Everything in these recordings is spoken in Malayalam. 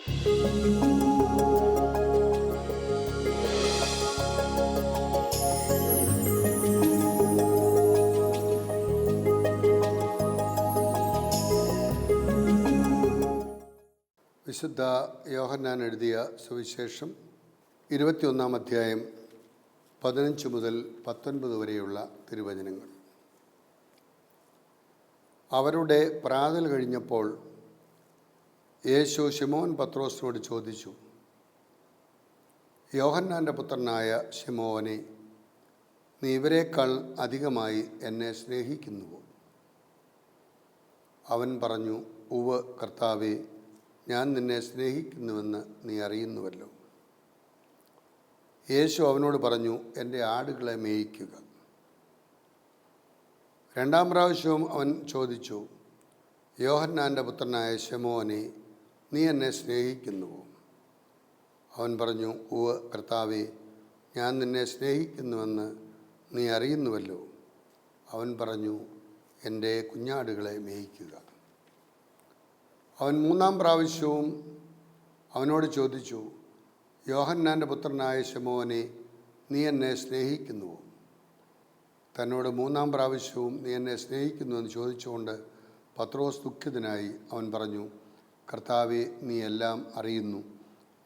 വിശുദ്ധ യോഹന്നാൻ എഴുതിയ സുവിശേഷം 21-ാം അധ്യായം 15 മുതൽ 19 വരെയുള്ള തിരുവചനങ്ങൾ. അവരുടെ പ്രാതൽ കഴിഞ്ഞപ്പോൾ യേശു ശിമോൻ പത്രോസിനോട് ചോദിച്ചു, യോഹന്നാൻ്റെ പുത്രനായ ശിമോനെ, നീ ഇവരെക്കാൾ അധികമായി എന്നെ സ്നേഹിക്കുന്നുവോ? അവൻ പറഞ്ഞു, ഉവ്വ് കർത്താവേ, ഞാൻ നിന്നെ സ്നേഹിക്കുന്നുവെന്ന് നീ അറിയുന്നുവല്ലോ. യേശു അവനോട് പറഞ്ഞു, എൻ്റെ ആടുകളെ മേയിക്കുക. രണ്ടാം പ്രാവശ്യവും അവൻ ചോദിച്ചു, യോഹന്നാൻ്റെ പുത്രനായ ശിമോനെ, നീ എന്നെ സ്നേഹിക്കുന്നുവോ? അവൻ പറഞ്ഞു, ഉവ്വ് കർത്താവേ, ഞാൻ നിന്നെ സ്നേഹിക്കുന്നുവെന്ന് നീ അറിയുന്നുവല്ലോ. അവൻ പറഞ്ഞു, എൻ്റെ കുഞ്ഞാടുകളെ മേയിക്കുക. അവൻ മൂന്നാം പ്രാവശ്യവും അവനോട് ചോദിച്ചു, യോഹന്നാൻ്റെ പുത്രനായ ശിമോനെ, നീ എന്നെ സ്നേഹിക്കുന്നുവോ? തന്നോട് മൂന്നാം പ്രാവശ്യവും നീ എന്നെ സ്നേഹിക്കുന്നുവെന്ന് ചോദിച്ചുകൊണ്ട് പത്രോസ് ദുഃഖിതനായി. അവൻ പറഞ്ഞു, കർത്താവേ, നീ എല്ലാം അറിയുന്നു,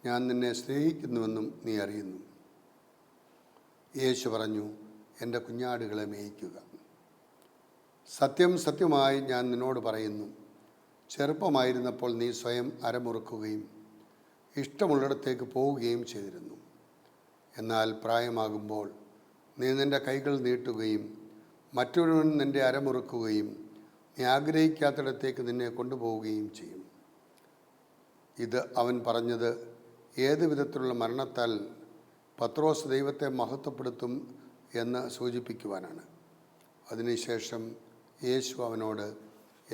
ഞാൻ നിന്നെ സ്നേഹിക്കുന്നുവെന്നും നീ അറിയുന്നു. യേശു പറഞ്ഞു, എൻ്റെ കുഞ്ഞാടുകളെ മേയിക്കുക. സത്യം സത്യമായി ഞാൻ നിന്നോട് പറയുന്നു, ചെറുപ്പമായിരുന്നപ്പോൾ നീ സ്വയം അരമുറുക്കുകയും ഇഷ്ടമുള്ളിടത്തേക്ക് പോവുകയും ചെയ്തിരുന്നു. എന്നാൽ പ്രായമാകുമ്പോൾ നീ നിൻ്റെ കൈകൾ നീട്ടുകയും മറ്റൊരുവൻ നിൻ്റെ അരമുറുക്കുകയും നീ ആഗ്രഹിക്കാത്തിടത്തേക്ക് നിന്നെ കൊണ്ടുപോവുകയും ചെയ്യും. ഇത് അവൻ പറഞ്ഞത് ഏത് വിധത്തിലുള്ള മരണത്താൽ പത്രോസ് ദൈവത്തെ മഹത്വപ്പെടുത്തും എന്ന് സൂചിപ്പിക്കുവാനാണ്. അതിനുശേഷം യേശു അവനോട്,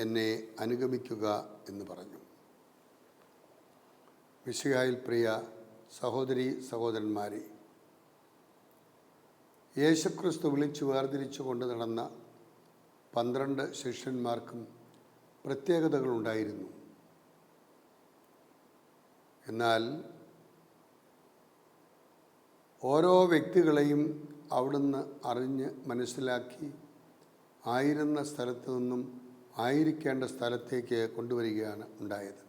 എന്നെ അനുഗമിക്കുക എന്ന് പറഞ്ഞു. മിശിഹായിൽ പ്രിയ സഹോദരീ സഹോദരന്മാരെ, യേശുക്രിസ്തു വിളിച്ചു വേർതിരിച്ചു കൊണ്ട് നടന്ന 12 ശിഷ്യന്മാർക്കും പ്രത്യേകതകളുണ്ടായിരുന്നു. എന്നാൽ ഓരോ വ്യക്തികളെയും അവിടുന്ന് അറിഞ്ഞ് മനസ്സിലാക്കി ആയിരുന്ന സ്ഥലത്തു നിന്നും ആയിരിക്കേണ്ട സ്ഥലത്തേക്ക് കൊണ്ടുവരികയാണ് ഉണ്ടായത്.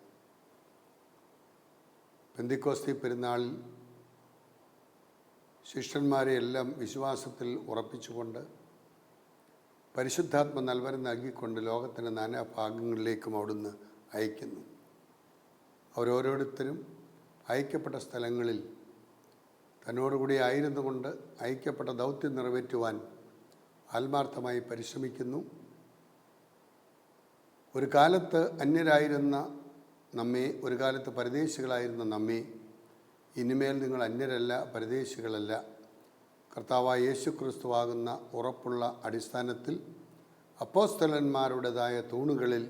പെന്തിക്കോസ്തി പെരുന്നാളിൽ ശിഷ്യന്മാരെയെല്ലാം വിശ്വാസത്തിൽ ഉറപ്പിച്ചുകൊണ്ട് പരിശുദ്ധാത്മ നൽവരം നൽകിക്കൊണ്ട് ലോകത്തിൻ്റെ നാനാഭാഗങ്ങളിലേക്കും അവിടുന്ന് അയക്കുന്നു. അവരോരോരുത്തരും അയക്കപ്പെട്ട സ്ഥലങ്ങളിൽ തന്നോടുകൂടി ആയിരുന്നു കൊണ്ട് അയക്കപ്പെട്ട ദൗത്യം നിറവേറ്റുവാൻ ആത്മാർത്ഥമായി പരിശ്രമിക്കുന്നു. ഒരു കാലത്ത് അന്യരായിരുന്ന നമ്മെ, ഒരു കാലത്ത് പരദേശികളായിരുന്ന നമ്മെ, ഇനിമേൽ നിങ്ങൾ അന്യരല്ല, പരദേശികളല്ല, കർത്താവായ യേശുക്രിസ്തുവാകുന്ന ഉറപ്പുള്ള അടിസ്ഥാനത്തിൽ അപ്പോസ്തലന്മാരുടേതായ തൂണുകളിൽ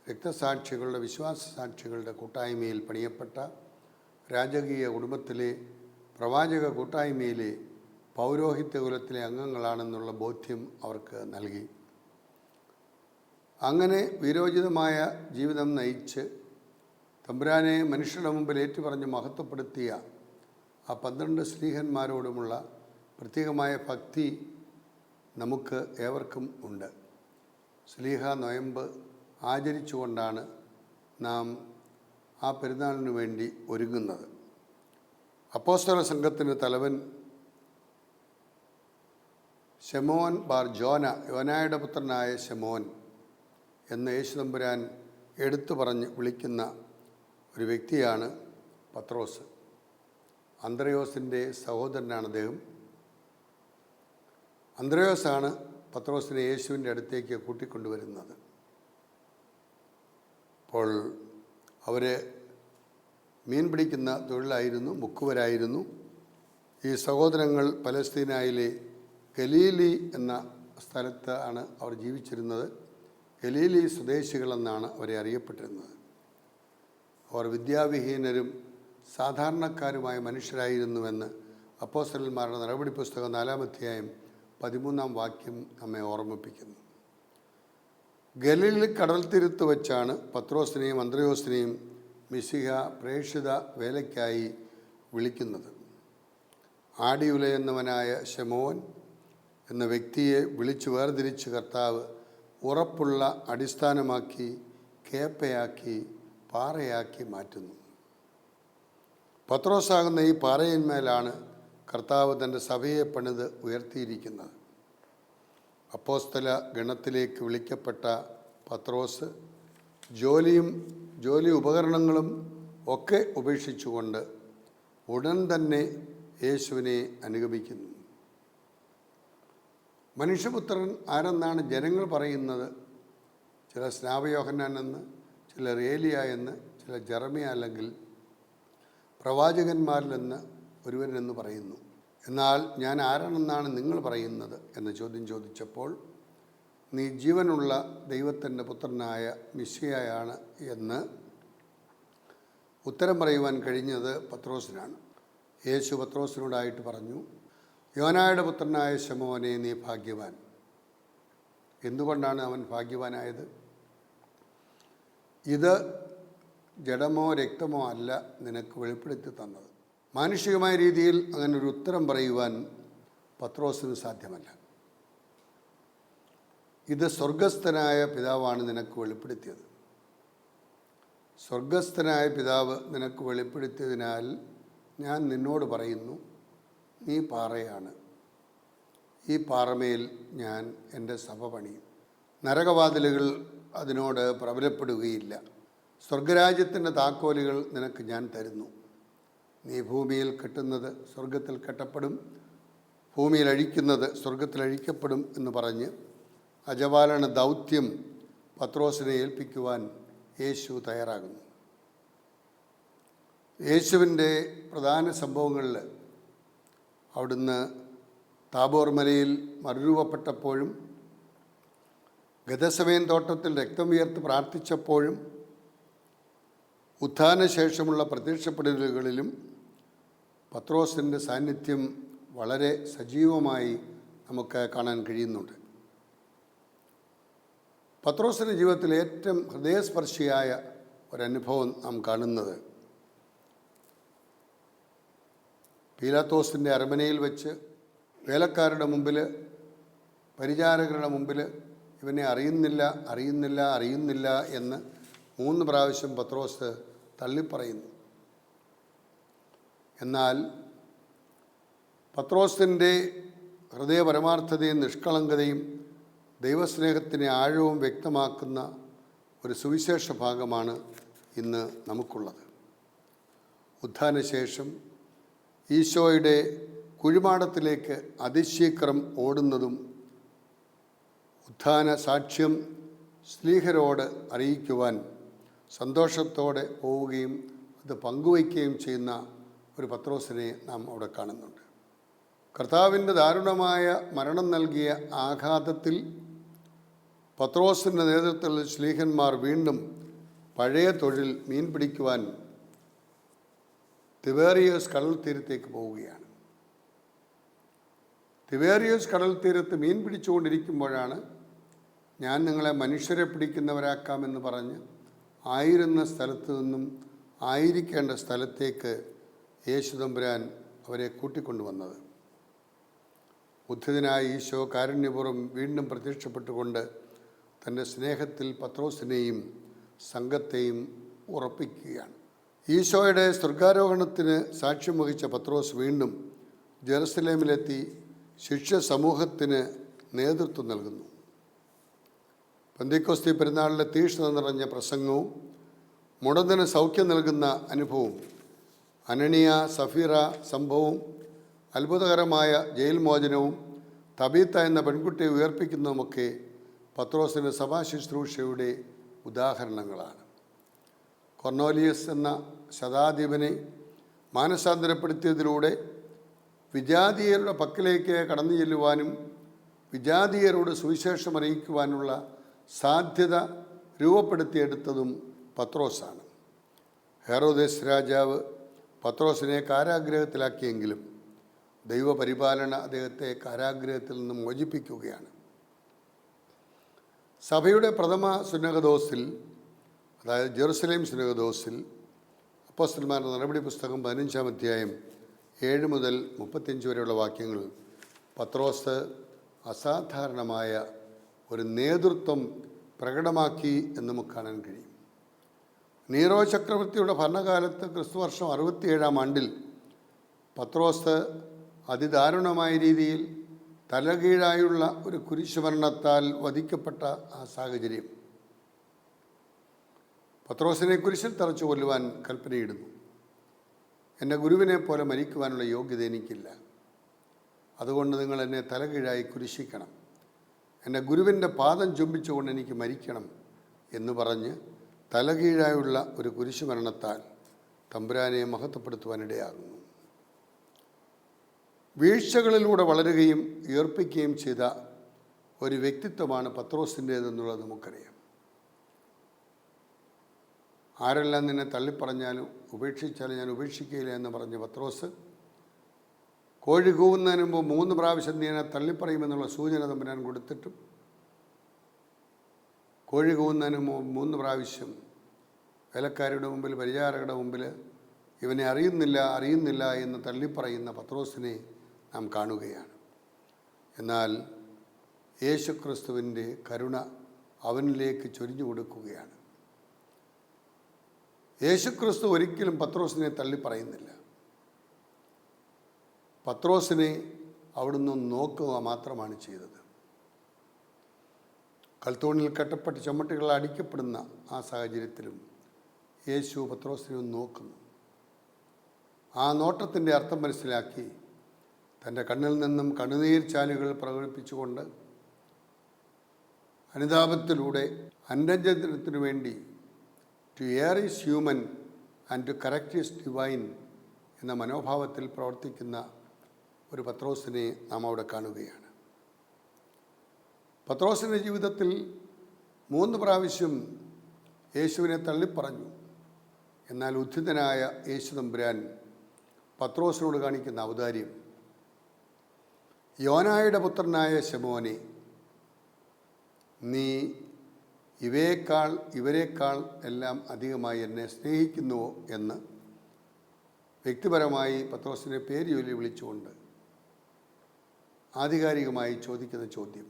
രക്തസാക്ഷികളുടെ, വിശ്വാസസാക്ഷികളുടെ കൂട്ടായ്മയിൽ പണിയപ്പെട്ട രാജകീയ കുടുംബത്തിലെ, പ്രവാചക കൂട്ടായ്മയിലെ പൗരോഹിത്യ കുലത്തിലെ അംഗങ്ങളാണെന്നുള്ള ബോധ്യം അവർക്ക് നൽകി. അങ്ങനെ വീരോചിതമായ ജീവിതം നയിച്ച് തമ്പുരാനെ മനുഷ്യരുടെ മുമ്പിൽ ഏറ്റുപറഞ്ഞ് മഹത്വപ്പെടുത്തിയ ആ 12 സ്ലീഹന്മാരോടുമുള്ള പ്രത്യേകമായ ഭക്തി നമുക്ക് ഏവർക്കും ഉണ്ട്. സ്ലീഹ നൊയമ്പ് ആചരിച്ചുകൊണ്ടാണ് നാം ആ പെരുന്നാളിന് വേണ്ടി ഒരുങ്ങുന്നത്. അപ്പോസ്തല സംഘത്തിന് തലവൻ ശമോൻ ബാർ ജോന, യോനായുടെ പുത്രനായ ശമോൻ എന്ന് യേശു തമ്പുരാൻ എടുത്തു പറഞ്ഞ് വിളിക്കുന്ന ഒരു വ്യക്തിയാണ് പത്രോസ്. അന്ത്രയോസിൻ്റെ സഹോദരനാണ് അദ്ദേഹം. അന്ത്രയോസാണ് പത്രോസിനെ യേശുവിൻ്റെ അടുത്തേക്ക് കൂട്ടിക്കൊണ്ടുവരുന്നത്. അപ്പോൾ അവർ മീൻ പിടിക്കുന്ന തൊഴിലായിരുന്നു, മുക്കുവരായിരുന്നു. ഈ സഹോദരങ്ങൾ പലസ്തീനായിലെ ഗലീലി എന്ന സ്ഥലത്താണ് അവർ ജീവിച്ചിരുന്നത്. ഗലീലി സ്വദേശികളെന്നാണ് അവരെ അറിയപ്പെട്ടിരുന്നത്. അവർ വിദ്യാവിഹീനരും സാധാരണക്കാരുമായ മനുഷ്യരായിരുന്നുവെന്ന് അപ്പോസ്തലന്മാരുടെ നടപടി പുസ്തകം 4-ാം അധ്യായം 13-ാം വാക്യം നമ്മെ ഓർമ്മിപ്പിക്കുന്നു. ഗലീൽ കടൽ തീരത്ത് വെച്ചാണ് പത്രോസിനെയും അന്ത്രയോസിനെയും മിശിഹ പ്രേക്ഷിത വേലയ്ക്കായി വിളിക്കുന്നത്. ആടിയുലയുന്നവനായ ശമോൻ എന്ന വ്യക്തിയെ വിളിച്ചു വേർതിരിച്ച് കർത്താവ് ഉറപ്പുള്ള അടിസ്ഥാനമാക്കി കേപ്പയാക്കി പാറയാക്കി മാറ്റുന്നു. പത്രോസാകുന്ന ഈ പാറയിന്മേലാണ് കർത്താവ് തൻ്റെ സഭയെ പണിത് ഉയർത്തിയിരിക്കുന്നത്. അപ്പോസ്തല ഗണത്തിലേക്ക് വിളിക്കപ്പെട്ട പത്രോസ് ജോലി ഉപകരണങ്ങളും ഒക്കെ ഉപേക്ഷിച്ചുകൊണ്ട് ഉടൻ തന്നെ യേശുവിനെ അനുഗമിക്കുന്നു. മനുഷ്യപുത്രൻ ആരെന്നാണ് ജനങ്ങൾ പറയുന്നത്? ചില സ്നാപയോഹന്നാൻ എന്ന്, ചിലർ ഏലിയ എന്ന്, ചില ജെറമിയ അല്ലെങ്കിൽ പ്രവാചകന്മാരിലെന്ന് ഒരുവനെന്ന് പറയുന്നു. എന്നാൽ ഞാൻ ആരാണെന്നാണ് നിങ്ങൾ പറയുന്നത് എന്ന ചോദ്യം ചോദിച്ചപ്പോൾ നീ ജീവനുള്ള ദൈവത്തിൻ്റെ പുത്രനായ മിശിഹയാണ് എന്ന് ഉത്തരം പറയുവാൻ കഴിഞ്ഞത് പത്രോസിനാണ്. യേശു പത്രോസിനോടായിട്ട് പറഞ്ഞു, യോനായുടെ പുത്രനായ ശമോനെ നീ ഭാഗ്യവാൻ. എന്തുകൊണ്ടാണ് അവൻ ഭാഗ്യവാനായത്? ഇത് ജഡമോ രക്തമോ അല്ല നിനക്ക് വെളിപ്പെടുത്തി തന്നത്. മാനുഷികമായ രീതിയിൽ അങ്ങനെ ഒരു ഉത്തരം പറയുവാൻ പത്രോസിന് സാധ്യമല്ല. ഇത് സ്വർഗസ്ഥനായ പിതാവാണ് നിനക്ക് വെളിപ്പെടുത്തിയത്. സ്വർഗസ്ഥനായ പിതാവ് നിനക്ക് വെളിപ്പെടുത്തിയതിനാൽ ഞാൻ നിന്നോട് പറയുന്നു, നീ പാറയാണ്. ഈ പാറമേൽ ഞാൻ എൻ്റെ സഭ പണിയും. നരകവാതിലുകൾ അതിനോട് പ്രബലപ്പെടുകയില്ല. സ്വർഗരാജ്യത്തിൻ്റെ താക്കോലുകൾ നിനക്ക് ഞാൻ തരുന്നു. നീ ഭൂമിയിൽ കെട്ടുന്നത് സ്വർഗത്തിൽ കെട്ടപ്പെടും, ഭൂമിയിൽ അഴിക്കുന്നത് സ്വർഗത്തിൽ അഴിക്കപ്പെടും എന്ന് പറഞ്ഞ് അജപാലന ദൗത്യം പത്രോസിനെ ഏൽപ്പിക്കുവാൻ യേശു തയ്യാറാകുന്നു. യേശുവിൻ്റെ പ്രധാന സംഭവങ്ങളിൽ അവിടുന്ന് താബോർ മലയിൽ മറുരൂപപ്പെട്ടപ്പോഴും ഗദസമേൻ തോട്ടത്തിൽ രക്തം വിയർത്ത് പ്രാർത്ഥിച്ചപ്പോഴും ഉത്ഥാനശേഷമുള്ള പ്രത്യക്ഷപ്പെടലുകളിലും പത്രോസിൻ്റെ സാന്നിധ്യം വളരെ സജീവമായി നമുക്ക് കാണാൻ കഴിയുന്നുണ്ട്. പത്രോസിൻ്റെ ജീവിതത്തിൽ ഏറ്റവും ഹൃദയസ്പർശിയായ ഒരനുഭവം നാം കാണുന്നത് പീലാത്തോസിൻ്റെ അരമനയിൽ വെച്ച് വേലക്കാരുടെ മുമ്പിൽ, പരിചാരകരുടെ മുമ്പിൽ ഇവനെ അറിയുന്നില്ല എന്ന് 3 പ്രാവശ്യം പത്രോസ് തള്ളിപ്പറയുന്നു. എന്നാൽ പത്രോസിൻ്റെ ഹൃദയപരമാർത്ഥതയും നിഷ്കളങ്കതയും ദൈവസ്നേഹത്തിൻ്റെ ആഴവും വ്യക്തമാക്കുന്ന ഒരു സുവിശേഷ ഭാഗമാണ് ഇന്ന് നമുക്കുള്ളത്. ഉത്ഥാനശേഷം ഈശോയുടെ കുഴിമാടത്തിലേക്ക് അതിശീഘ്രം ഓടുന്നതും ഉത്ഥാന സാക്ഷ്യം സ്ലീഹരോട് അറിയിക്കുവാൻ സന്തോഷത്തോടെ പോവുകയും അത് പങ്കുവയ്ക്കുകയും ചെയ്യുന്ന ഒരു പത്രോസിനെ നാം അവിടെ കാണുന്നുണ്ട്. കർത്താവിൻ്റെ ദാരുണമായ മരണം നൽകിയ ആഘാതത്തിൽ പത്രോസിൻ്റെ നേതൃത്വത്തിൽ ശ്ലീഹന്മാർ വീണ്ടും പഴയ തൊഴിൽ മീൻ പിടിക്കുവാൻ തിബേറിയസ് കടൽ തീരത്തേക്ക് പോവുകയാണ്. തിബേറിയസ് കടൽ തീരത്ത് മീൻ പിടിച്ചുകൊണ്ടിരിക്കുമ്പോഴാണ് ഞാൻ നിങ്ങളെ മനുഷ്യരെ പിടിക്കുന്നവരാക്കാമെന്ന് പറഞ്ഞ് ആയിരുന്ന സ്ഥലത്ത് നിന്നും ആയിരിക്കേണ്ട സ്ഥലത്തേക്ക് യേശുതമ്പുരാൻ അവരെ കൂട്ടിക്കൊണ്ടുവന്നത്. ഉദ്ധിതനായ ഈശോ കാരുണ്യപൂർവ്വം വീണ്ടും പ്രത്യക്ഷപ്പെട്ടുകൊണ്ട് തൻ്റെ സ്നേഹത്തിൽ പത്രോസിനെയും സംഘത്തെയും ഉറപ്പിക്കുകയാണ്. ഈശോയുടെ സ്വർഗാരോഹണത്തിന് സാക്ഷ്യം വഹിച്ച പത്രോസ് വീണ്ടും ജെറുസലേമിലെത്തി ശിഷ്യ സമൂഹത്തിന് നേതൃത്വം നൽകുന്നു. പെന്തക്കോസ്തി പെരുന്നാളിലെ തീഷ്ണത നിറഞ്ഞ പ്രസംഗവും മുടന്തന് സൗഖ്യം നൽകുന്ന അനുഭവവും അനനിയ സഫീറ സംഭവവും അത്ഭുതകരമായ ജയിൽ മോചനവും തബീത്ത എന്ന പെൺകുട്ടിയെ ഉയർപ്പിക്കുന്നതുമൊക്കെ പത്രോസിൻ്റെ സഭാ ശുശ്രൂഷയുടെ ഉദാഹരണങ്ങളാണ്. കൊർണോലിയസ് എന്ന ശതാധിപനെ മാനസാന്തരപ്പെടുത്തിയതിലൂടെ വിജാതീയരുടെ പക്കലേക്ക് കടന്നു ചെല്ലുവാനും വിജാതീയരോട് സുവിശേഷം അറിയിക്കുവാനുള്ള സാധ്യത രൂപപ്പെടുത്തിയെടുത്തതും പത്രോസാണ്. ഹെറോദേസ് രാജാവ് പത്രോസിനെ കാരാഗ്രഹത്തിലാക്കിയെങ്കിലും ദൈവപരിപാലന അദ്ദേഹത്തെ കാരാഗ്രഹത്തിൽ നിന്നും മോചിപ്പിക്കുകയാണ്. സഭയുടെ പ്രഥമ സുന്നഹദോസിൽ, അതായത് ജെറുസലേം സുന്നഹദോസിൽ അപ്പോസ്തലന്മാരുടെ നടപടി പുസ്തകം 15-ാം അധ്യായം 7 മുതൽ 35 വരെയുള്ള വാക്യങ്ങൾ പത്രോസ് അസാധാരണമായ ഒരു നേതൃത്വം പ്രകടമാക്കി എന്ന് നമുക്ക് കാണാൻ കഴിയും. നീറോ ചക്രവർത്തിയുടെ ഭരണകാലത്ത് ക്രിസ്തുവർഷം 67-ാം ആണ്ടിൽ പത്രോസ് അതിദാരുണമായ രീതിയിൽ തലകീഴായുള്ള ഒരു കുരിശുമരണത്താൽ വധിക്കപ്പെട്ട ആ സാഹചര്യം പത്രോസിനെ കുരിശിൽ തറച്ചു കൊല്ലുവാൻ കൽപ്പനയിടുന്നു. എൻ്റെ ഗുരുവിനെ പോലെ മരിക്കുവാനുള്ള യോഗ്യത എനിക്കില്ല, അതുകൊണ്ട് നിങ്ങൾ എന്നെ തലകീഴായി കുരിശിക്കണം, എൻ്റെ ഗുരുവിൻ്റെ പാദം ചുംബിച്ചുകൊണ്ട് എനിക്ക് മരിക്കണം എന്ന് പറഞ്ഞ് തലകീഴായുള്ള ഒരു കുരിശുമരണത്താൽ തമ്പുരാനെ മഹത്വപ്പെടുത്തുവാനിടയാകുന്നു. വീഴ്ചകളിലൂടെ വളരുകയും ഉയർപ്പിക്കുകയും ചെയ്ത ഒരു വ്യക്തിത്വമാണ് പത്രോസിൻ്റേതെന്നുള്ളത് നമുക്കറിയാം. ആരെല്ലാം നിന്നെ തള്ളിപ്പറഞ്ഞാലും ഉപേക്ഷിച്ചാലും ഞാൻ ഉപേക്ഷിക്കുകയില്ല എന്ന് പറഞ്ഞ പത്രോസ് കോഴി കൂവുന്നതിന് മുമ്പ് 3 പ്രാവശ്യം നീ എന്നെ തള്ളിപ്പറയുമെന്നുള്ള സൂചന തമ്പുരാൻ കൊടുത്തിട്ടും കോഴി കൂവുന്നതിന് മുമ്പ് 3 പ്രാവശ്യം വേലക്കാരുടെ മുമ്പിൽ, പരിചാരകരുടെ മുമ്പിൽ ഇവനെ അറിയുന്നില്ല എന്ന് തള്ളിപ്പറയുന്ന പത്രോസിനെ നാം കാണുകയാണ്. എന്നാൽ യേശുക്രിസ്തുവിൻ്റെ കരുണ അവനിലേക്ക് ചൊരിഞ്ഞു കൊടുക്കുകയാണ്. യേശുക്രിസ്തു ഒരിക്കലും പത്രോസിനെ തള്ളിപ്പറയുന്നില്ല. പത്രോസിനെ അവിടുന്ന് നോക്കുക മാത്രമാണ് ചെയ്തത്. കൽത്തോണിൽ കെട്ടപ്പെട്ട് ചുമട്ടുകൾ അടിക്കപ്പെടുന്ന ആ സാഹചര്യത്തിലും യേശു പത്രോസിനെ നോക്കുന്നു. ആ നോട്ടത്തിൻ്റെ അർത്ഥം മനസ്സിലാക്കി തൻ്റെ കണ്ണിൽ നിന്നും കണ്ണുനീർ ചാലുകൾ പ്രകടിപ്പിച്ചുകൊണ്ട് അനുതാപത്തിലൂടെ അന്യജനത്തിനു വേണ്ടി to err is human and to correct is divine എന്ന മനോഭാവത്തിൽ പ്രവർത്തിക്കുന്ന ഒരു പത്രോസിനെ നാം അവിടെ കാണുകയാണ്. പത്രോസിൻ്റെ ജീവിതത്തിൽ 3 പ്രാവശ്യം യേശുവിനെ തള്ളിപ്പറഞ്ഞു. എന്നാൽ ഉദ്ധിതനായ യേശു തമ്പുരാൻ പത്രോസിനോട് കാണിക്കുന്ന ഔദാര്യം, യോനായുടെ പുത്രനായ ശമോനെ, നീ ഇവരേക്കാൾ എല്ലാം അധികമായി എന്നെ സ്നേഹിക്കുന്നുവോ എന്ന് വ്യക്തിപരമായി പത്രോസിനെ പേര് ചൊല്ലി വിളിച്ചുകൊണ്ട് ആധികാരികമായി ചോദിക്കുന്ന ചോദ്യം,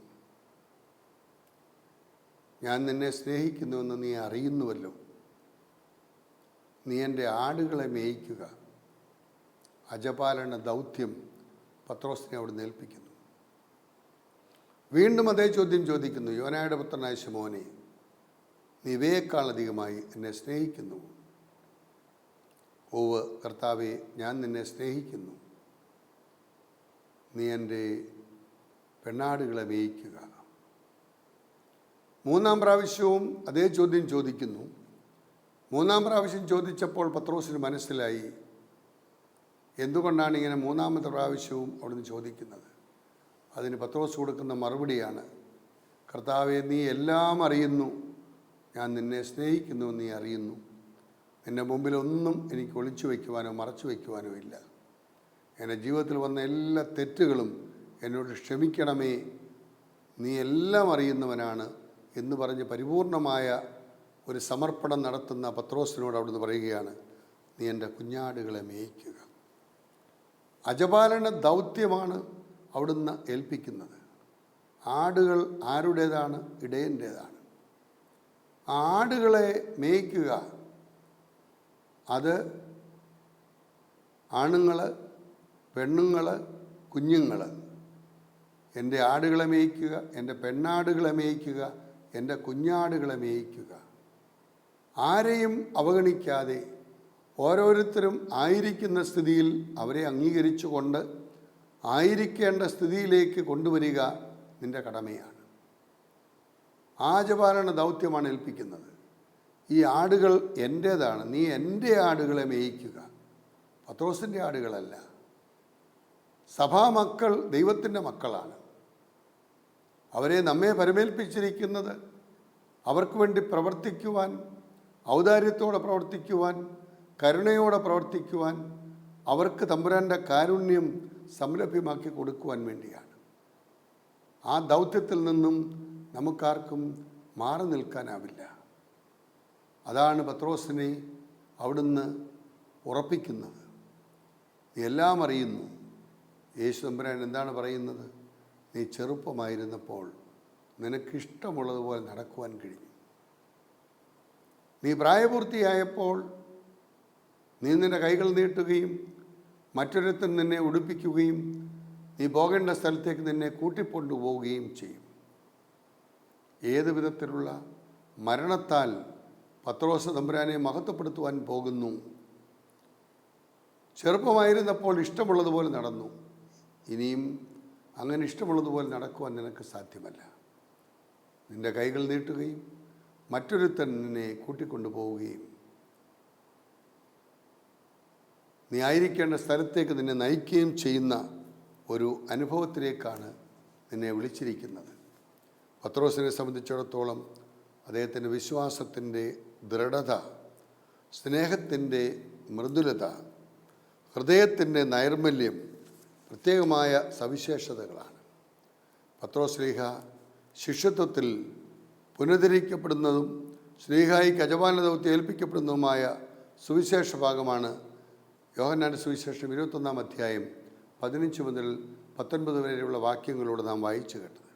ഞാൻ നിന്നെ സ്നേഹിക്കുന്നുവെന്ന് നീ അറിയുന്നുവല്ലോ, നീ എൻ്റെ ആടുകളെ മേയിക്കുക. അജപാലന ദൗത്യം പത്രോസിനെ അവിടെ ഏൽപ്പിക്കുന്നു. വീണ്ടും അതേ ചോദ്യം ചോദിക്കുന്നു, യോനായുടെ പുത്രനായ ശമോനെ, നീ ഇവയേക്കാൾ അധികമായി എന്നെ സ്നേഹിക്കുന്നു? ഓവ് കർത്താവേ, ഞാൻ നിന്നെ സ്നേഹിക്കുന്നു, നീ എൻ്റെ പെണ്ണാടുകളെ മേയിക്കുക. 3-ാം പ്രാവശ്യവും അതേ ചോദ്യം ചോദിക്കുന്നു. 3-ാം പ്രാവശ്യം ചോദിച്ചപ്പോൾ പത്രോസിന് മനസ്സിലായി എന്തുകൊണ്ടാണ് ഇങ്ങനെ 3-ാമത്തെ പ്രാവശ്യവും അവിടുന്ന് ചോദിക്കുന്നത്. അതിന് പത്രോസ് കൊടുക്കുന്ന മറുപടിയാണ്, കർത്താവേ, നീ എല്ലാം അറിയുന്നു, ഞാൻ നിന്നെ സ്നേഹിക്കുന്നു, നീ അറിയുന്നു. എൻ്റെ മുമ്പിലൊന്നും എനിക്ക് ഒളിച്ചു വയ്ക്കുവാനോ മറച്ചു വയ്ക്കുവാനോ ഇല്ല. എൻ്റെ ജീവിതത്തിൽ വന്ന എല്ലാ തെറ്റുകളും എന്നോട് ക്ഷമിക്കണമേ, നീ എല്ലാം അറിയുന്നവനാണ് എന്ന് പറഞ്ഞ് പരിപൂർണമായ ഒരു സമർപ്പണം നടത്തുന്ന പത്രോസിനോട് അവിടുന്ന് പറയുകയാണ്, നീ എൻ്റെ കുഞ്ഞാടുകളെ മേയിക്കുക. അജപാലന ദൗത്യമാണ് അവിടുന്ന് ഏൽപ്പിക്കുന്നത്. ആടുകൾ ആരുടേതാണ്? ഇടയൻ്റേതാണ്. ആടുകളെ മേയ്ക്കുക, അത് ആണുങ്ങൾ, പെണ്ണുങ്ങൾ, കുഞ്ഞുങ്ങൾ. എൻ്റെ ആടുകളെ മേയ്ക്കുക, എൻ്റെ പെണ്ണാടുകളെ മേയ്ക്കുക, എൻ്റെ കുഞ്ഞാടുകളെ മേയ്ക്കുക. ആരെയും അവഗണിക്കാതെ ഓരോരുത്തരും ആയിരിക്കുന്ന സ്ഥിതിയിൽ അവരെ അംഗീകരിച്ചുകൊണ്ട് ആയിരിക്കേണ്ട സ്ഥിതിയിലേക്ക് കൊണ്ടുവരിക നിൻ്റെ കടമയാണ്. ആജപാലന ദൗത്യമാണ് ഏൽപ്പിക്കുന്നത്. ഈ ആടുകൾ എൻ്റേതാണ്, നീ എൻ്റെ ആടുകളെ മേയിക്കുക. പത്രോസിൻ്റെ ആടുകളല്ല. സഭാമക്കൾ ദൈവത്തിൻ്റെ മക്കളാണ്. അവരെ നമ്മെ പരമേൽപ്പിച്ചിരിക്കുന്നത് അവർക്ക് വേണ്ടി പ്രവർത്തിക്കുവാൻ, ഔദാര്യത്തോടെ പ്രവർത്തിക്കുവാൻ, കരുണയോടെ പ്രവർത്തിക്കുവാൻ, അവർക്ക് തമ്പുരാൻ്റെ കാരുണ്യം സംലഭ്യമാക്കി കൊടുക്കുവാൻ വേണ്ടിയാണ്. ആ ദൗത്യത്തിൽ നിന്നും നമുക്കാർക്കും മാറി നിൽക്കാനാവില്ല. അതാണ് പത്രോസിനെ അവിടുന്ന് ഉറപ്പിക്കുന്നത്. നീ എല്ലാം അറിയുന്നു. യേശു തമ്പുരാൻ എന്താണ് പറയുന്നത്? നീ ചെറുപ്പമായിരുന്നപ്പോൾ നിനക്കിഷ്ടമുള്ളതുപോലെ നടക്കുവാൻ കഴിഞ്ഞു. നീ പ്രായപൂർത്തിയായപ്പോൾ നീ നിൻ്റെ കൈകൾ നീട്ടുകയും മറ്റൊരുത്തൻ നിന്നെ ഉടുപ്പിക്കുകയും നീ പോകേണ്ട സ്ഥലത്തേക്ക് നിന്നെ കൂട്ടിക്കൊണ്ടുപോവുകയും ചെയ്യും. ഏത് വിധത്തിലുള്ള മരണത്താൽ പത്രോസ് തമ്പുരാനെ മഹത്വപ്പെടുത്തുവാൻ പോകുന്നു? ചെറുപ്പമായിരുന്നപ്പോൾ ഇഷ്ടമുള്ളതുപോലെ നടന്നു. ഇനിയും അങ്ങനെ ഇഷ്ടമുള്ളതുപോലെ നടക്കുവാൻ നിനക്ക് സാധ്യമല്ല. നിൻ്റെ കൈകൾ നീട്ടുകയും മറ്റൊരുത്തൻ നിന്നെ കൂട്ടിക്കൊണ്ടുപോവുകയും നീ ആയിരിക്കേണ്ട സ്ഥലത്തേക്ക് നിന്നെ നയിക്കുകയും ചെയ്യുന്ന ഒരു അനുഭവത്തിലേക്കാണ് നിന്നെ വിളിച്ചിരിക്കുന്നത്. പത്രോസിനെ സംബന്ധിച്ചിടത്തോളം അദ്ദേഹത്തിൻ്റെ വിശ്വാസത്തിൻ്റെ ദൃഢത, സ്നേഹത്തിൻ്റെ മൃദുലത, ഹൃദയത്തിൻ്റെ നൈർമല്യം പ്രത്യേകമായ സവിശേഷതകളാണ്. പത്രോസ് ശ്ലീഹ ശിഷ്യത്വത്തിൽ പുനരുദ്ധരിക്കപ്പെടുന്നതും ശ്ലീഹായിക്ക് യജമാന ദൗത്യം ഏൽപ്പിക്കപ്പെടുന്നതുമായ സുവിശേഷ ഭാഗമാണ് യോഹന്നാൻ്റെ സുവിശേഷം 21-ാം അധ്യായം 15 മുതൽ 19 വരെയുള്ള വാക്യങ്ങളോട് നാം വായിച്ചു കേട്ടത്.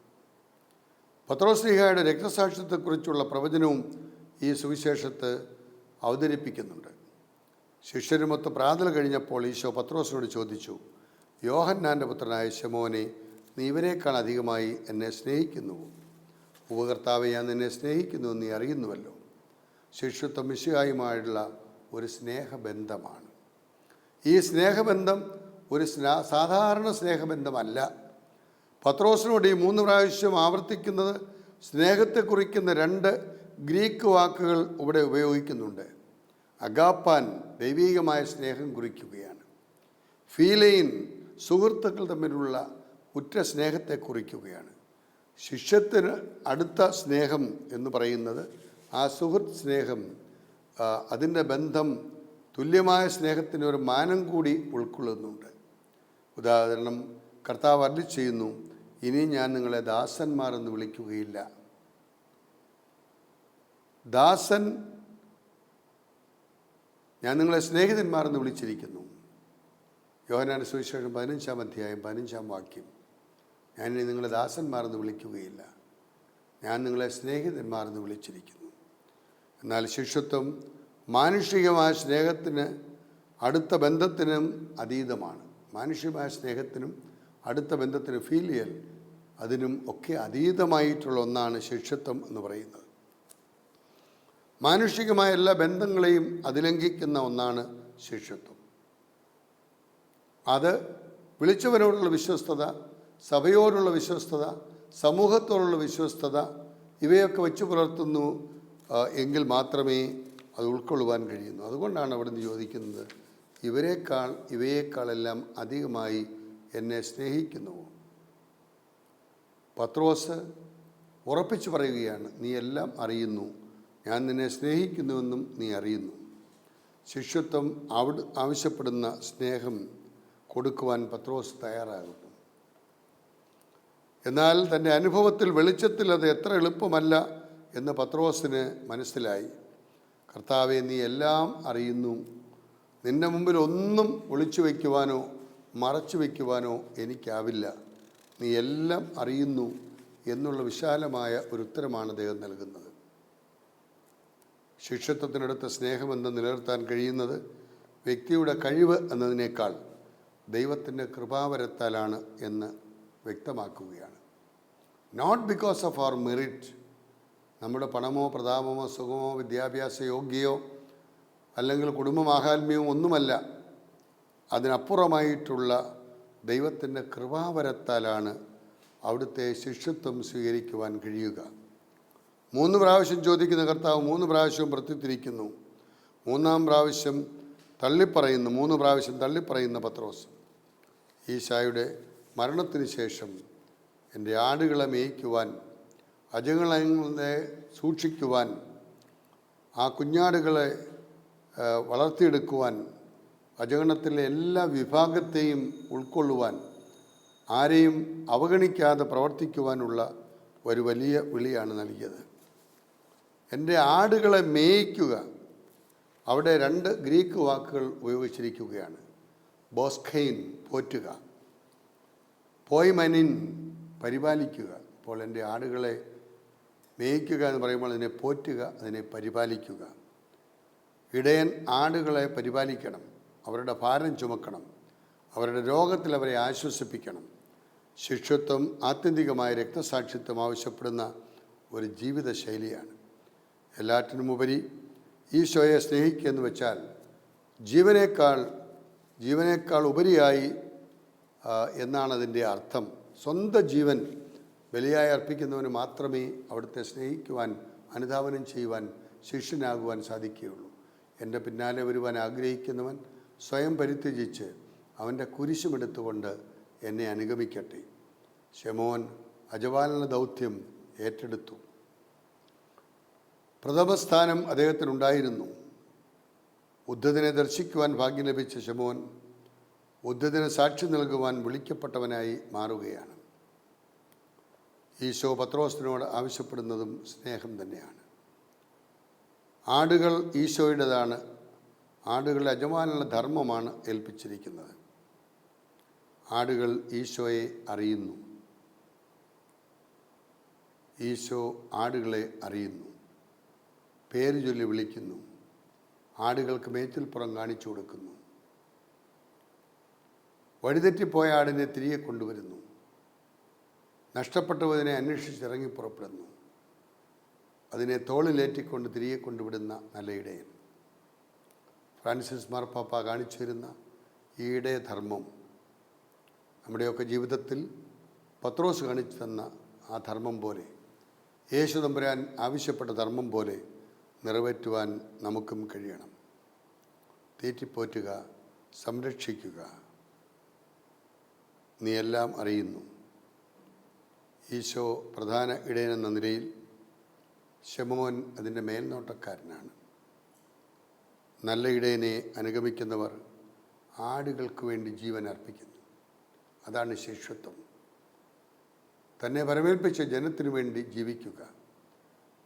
പത്രോസ് ശ്ലീഹായുടെ രക്തസാക്ഷ്യത്തെക്കുറിച്ചുള്ള പ്രവചനവും ഈ സുവിശേഷത്ത് അവതരിപ്പിക്കുന്നുണ്ട്. ശിഷ്യരുമൊത്ത് പ്രാർത്ഥന കഴിഞ്ഞപ്പോൾ ഈശോ പത്രോസിനോട് ചോദിച്ചു, യോഹന്നാൻ്റെ പുത്രനായ ശമോനെ, നീ ഇവരെക്കാൾ അധികമായി എന്നെ സ്നേഹിക്കുന്നുവോ? ഉപകർത്താവെ, ഞാൻ നിന്നെ സ്നേഹിക്കുന്നുവെന്ന് നീ അറിയുന്നുവല്ലോ. ശിഷ്യത്വം മിശിഹായുമായുള്ള ഒരു സ്നേഹബന്ധമാണ്. ഈ സ്നേഹബന്ധം ഒരു സാധാരണ സ്നേഹബന്ധമല്ല. പത്രോസിനോട് ഈ 3 പ്രാവശ്യം ആവർത്തിക്കുന്നത് സ്നേഹത്തെ കുറിക്കുന്ന 2 ഗ്രീക്ക് വാക്കുകൾ ഇവിടെ ഉപയോഗിക്കുന്നുണ്ട്. അഗാപ്പാൻ ദൈവീകമായ സ്നേഹം കുറിക്കുകയാണ്. ഫീലെയിൻ സുഹൃത്തുക്കൾ തമ്മിലുള്ള ഉറ്റ സ്നേഹത്തെ കുറിക്കുകയാണ്. ശിഷ്യത്തിന് അടുത്ത സ്നേഹം എന്ന് പറയുന്നത് ആ സുഹൃത്ത് സ്നേഹം, അതിൻ്റെ ബന്ധം തുല്യമായ സ്നേഹത്തിന് ഒരു മാനം കൂടി ഉൾക്കൊള്ളുന്നുണ്ട്. ഉദാഹരണം, കർത്താവ് അരുളി ചെയ്യുന്നു, ഇനി ഞാൻ നിങ്ങളെ ദാസന്മാരെന്ന് വിളിക്കുകയില്ല. ദാസൻ, ഞാൻ നിങ്ങളെ സ്നേഹിതന്മാരെന്ന് വിളിച്ചിരിക്കുന്നു. യോഹന്നാന്റെ സുവിശേഷം 15-ാം അധ്യായം 15-ാം വാക്യം, ഞാനിനി നിങ്ങളെ ദാസന്മാരെന്ന് വിളിക്കുകയില്ല, ഞാൻ നിങ്ങളെ സ്നേഹിതന്മാരെന്ന് വിളിച്ചിരിക്കുന്നു. എന്നാൽ ശിഷ്യത്വം മാനുഷികമായ സ്നേഹത്തിന്, അടുത്ത ബന്ധത്തിനും അതീതമാണ്. മാനുഷികമായ സ്നേഹത്തിനും അടുത്ത ബന്ധത്തിനും, ഫീലിയൽ, അതിനും ഒക്കെ അതീതമായിട്ടുള്ള ഒന്നാണ് ശിഷ്യത്വം എന്ന് പറയുന്നത്. മാനുഷികമായ എല്ലാ ബന്ധങ്ങളെയും അതിലംഘിക്കുന്ന ഒന്നാണ് ശിഷ്യത്വം. അത് വിളിച്ചവനോടുള്ള വിശ്വസ്തത, സഭയോടുള്ള വിശ്വസ്തത, സമൂഹത്തോടുള്ള വിശ്വസ്തത, ഇവയൊക്കെ വെച്ച് പുലർത്തുന്നു എങ്കിൽ മാത്രമേ അത് ഉൾക്കൊള്ളുവാൻ കഴിയുന്നു. അതുകൊണ്ടാണ് അവിടുന്ന് ചോദിക്കുന്നത്, ഇവയേക്കാളെല്ലാം അധികമായി എന്നെ സ്നേഹിക്കുന്നുവോ? പത്രോസ് ഉറപ്പിച്ചു പറയുകയാണ്, നീ എല്ലാം അറിയുന്നു, ഞാൻ നിന്നെ സ്നേഹിക്കുന്നുവെന്നും നീ അറിയുന്നു. ശിഷ്യത്വം ആവശ്യപ്പെടുന്ന സ്നേഹം കൊടുക്കുവാൻ പത്രോസ് തയ്യാറാകുന്നു. എന്നാൽ തൻ്റെ അനുഭവത്തിൽ, വെളിച്ചത്തിൽ അത് എത്ര എളുപ്പമല്ല എന്ന് പത്രോസിന് മനസ്സിലായി. കർത്താവെ, നീ എല്ലാം അറിയുന്നു, നിൻ്റെ മുമ്പിൽ ഒന്നും ഒളിച്ചു വയ്ക്കുവാനോ മറച്ചു വയ്ക്കുവാനോ എനിക്കാവില്ല, നീ എല്ലാം അറിയുന്നു എന്നുള്ള വിശാലമായ ഒരു ഉത്തരമാണ് അദ്ദേഹം നൽകുന്നത്. ശിഷ്യത്വത്തിനടുത്ത സ്നേഹമെന്ന് നിലനിർത്താൻ കഴിയുന്നത് വ്യക്തിയുടെ കഴിവ് എന്നതിനേക്കാൾ ദൈവത്തിൻ്റെ കൃപാവരത്താലാണ് എന്ന് വ്യക്തമാക്കുകയാണ്. Not because of our merit, നമ്മുടെ പണമോ പ്രതാപമോ സുഖമോ വിദ്യാഭ്യാസ യോഗ്യയോ അല്ലെങ്കിൽ കുടുംബമാഹാത്മ്യവും ഒന്നുമല്ല, അതിനപ്പുറമായിട്ടുള്ള ദൈവത്തിൻ്റെ കൃപാവരത്താലാണ് അവിടുത്തെ ശിഷ്യത്വം സ്വീകരിക്കുവാൻ കഴിയുക. 3 പ്രാവശ്യം ചോദിക്കുന്ന കർത്താവ് 3 പ്രാവശ്യവും പ്രത്യുത്തരിക്കുന്നു. 3-ാം പ്രാവശ്യം തള്ളിപ്പറയുന്നു. 3 പ്രാവശ്യം തള്ളിപ്പറയുന്ന പത്രോസ്, ഈശോയുടെ മരണത്തിന് ശേഷം എൻ്റെ ആടുകളെ മേയ്ക്കുവാൻ, അജഗണങ്ങളെ സൂക്ഷിക്കുവാൻ, ആ കുഞ്ഞാടുകളെ വളർത്തിയെടുക്കുവാൻ, അജഗണത്തിലെ എല്ലാ വിഭാഗത്തെയും ഉൾക്കൊള്ളുവാൻ, ആരെയും അവഗണിക്കാതെ പ്രവർത്തിക്കുവാനുള്ള ഒരു വലിയ വിളിയാണ് നൽകിയത്. എൻ്റെ ആടുകളെ മേയ്ക്കുക. അവിടെ 2 ഗ്രീക്ക് വാക്കുകൾ ഉപയോഗിച്ചിരിക്കുകയാണ്. ബോസ്ഖെയിൻ പോറ്റുക, പോയ്മനിൻ പരിപാലിക്കുക. അപ്പോൾ എൻ്റെ ആടുകളെ മേയ്ക്കുക എന്ന് പറയുമ്പോൾ അതിനെ പോറ്റുക, അതിനെ പരിപാലിക്കുക. ഇടയൻ ആടുകളെ പരിപാലിക്കണം, അവരുടെ ഭാരം ചുമക്കണം, അവരുടെ രോഗത്തിൽ അവരെ ആശ്വസിപ്പിക്കണം. ശിഷ്യത്വം ആത്യന്തികമായ രക്തസാക്ഷിത്വം ആവശ്യപ്പെടുന്ന ഒരു ജീവിത ശൈലിയാണ്. എല്ലാറ്റിനുമുപരി ഈശോയെ സ്നേഹിക്കുക എന്ന് വെച്ചാൽ ജീവനേക്കാൾ ഉപരിയായി എന്നാണ് അതിൻ്റെ അർത്ഥം. സ്വന്തം ജീവൻ ബലിയായി അർപ്പിക്കുന്നവന് മാത്രമേ അവിടുത്തെ സ്നേഹിക്കുവാൻ, അനുധാവനം ചെയ്യുവാൻ, ശിഷ്യനാകുവാൻ സാധിക്കുകയുള്ളൂ. എൻ്റെ പിന്നാലെ വരുവാൻ ആഗ്രഹിക്കുന്നവൻ സ്വയം പരിത്യജിച്ച് അവൻ്റെ കുരിശുമെടുത്തുകൊണ്ട് എന്നെ അനുഗമിക്കട്ടെ. ശമോൻ അജപാലന ദൗത്യം ഏറ്റെടുത്തു. പ്രഥമസ്ഥാനം അദ്ദേഹത്തിനുണ്ടായിരുന്നു. ഉദ്ധതനെ ദർശിക്കുവാൻ ഭാഗ്യം ലഭിച്ച ശമോൻ ഉദ്ധതന് സാക്ഷി നൽകുവാൻ വിളിക്കപ്പെട്ടവനായി മാറുകയാണ്. ഈശോ പത്രോസിനോട് ആവശ്യപ്പെടുന്നതും സ്നേഹം തന്നെയാണ്. ആടുകൾ ഈശോയുടേതാണ്. ആടുകളുടെ യജമാനുള്ള ധർമ്മമാണ് ഏൽപ്പിച്ചിരിക്കുന്നത്. ആടുകൾ ഈശോയെ അറിയുന്നു. ഈശോ ആടുകളെ അറിയുന്നു, പേര് ചൊല്ലി വിളിക്കുന്നു, ആടുകൾക്ക് മേച്ചിൽപ്പുറം കാണിച്ചു കൊടുക്കുന്നു. വഴിതെറ്റിപ്പോയ ആടിനെ തിരികെ കൊണ്ടുവരുന്നു. നഷ്ടപ്പെട്ടവതിനെ അന്വേഷിച്ചിറങ്ങി പുറപ്പെടുന്നു. അതിനെ തോളിലേറ്റിക്കൊണ്ട് തിരികെ കൊണ്ടുവിടുന്ന നല്ല ഇടയൻ. ഫ്രാൻസിസ് മാർപ്പാപ്പ കാണിച്ചു തരുന്ന ഈ ഇടയധർമ്മം നമ്മുടെയൊക്കെ ജീവിതത്തിൽ പത്രോസ് കാണിച്ചു തന്ന ആ ധർമ്മം പോലെ, യേശു തമ്പുരാൻ ആവശ്യപ്പെട്ട ധർമ്മം പോലെ നിറവേറ്റുവാൻ നമുക്കും കഴിയണം. തീറ്റിപ്പോറ്റുക, സംരക്ഷിക്കുക. നീ എല്ലാം അറിയുന്നു. ഈശോ പ്രധാന ഇടയനെന്ന നിലയിൽ ശമോൻ അതിൻ്റെ മേൽനോട്ടക്കാരനാണ്. നല്ല ഇടയനെ അനുഗമിക്കുന്നവർ ആടുകൾക്ക് വേണ്ടി ജീവൻ അർപ്പിക്കുന്നു. അതാണ് ശിഷ്യത്വം. തന്നെ വരവേൽപ്പിച്ച ജനത്തിനു വേണ്ടി ജീവിക്കുക,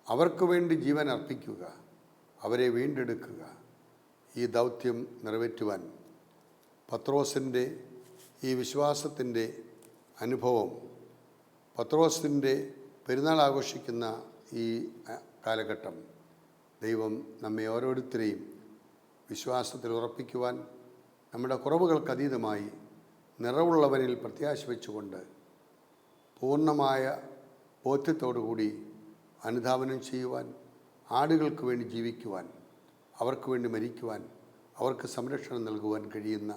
അവർക്ക് വേണ്ടി ജീവൻ അർപ്പിക്കുക, അവരെ വീണ്ടെടുക്കുക. ഈ ദൗത്യം നിറവേറ്റുവാൻ പത്രോസിൻ്റെ ഈ വിശ്വാസത്തിൻ്റെ അനുഭവം, പത്രോസിൻ്റെ പെരുന്നാൾ ആഘോഷിക്കുന്ന ഈ കാലഘട്ടം ദൈവം നമ്മെ ഓരോരുത്തരെയും വിശ്വാസത്തിൽ ഉറപ്പിക്കുവാൻ, നമ്മുടെ കുറവുകൾക്ക് അതീതമായി നിറവുള്ളവനിൽ പ്രത്യാശ വെച്ചുകൊണ്ട് പൂർണ്ണമായ ബോധ്യത്തോടുകൂടി അനുധാവനം ചെയ്യുവാൻ, ആടുകൾക്ക് വേണ്ടി ജീവിക്കുവാൻ, അവർക്ക് വേണ്ടി മരിക്കുവാൻ, അവർക്ക് സംരക്ഷണം നൽകുവാൻ കഴിയുന്ന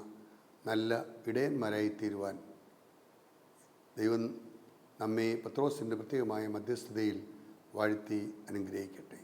നല്ല ഇടയന്മാരായി തീരുവാൻ ദൈവം നമ്മെ പത്രോസിൻ്റെ പ്രത്യേകമായ മധ്യസ്ഥതയിൽ വാഴ്ത്തി അനുഗ്രഹിക്കട്ടെ.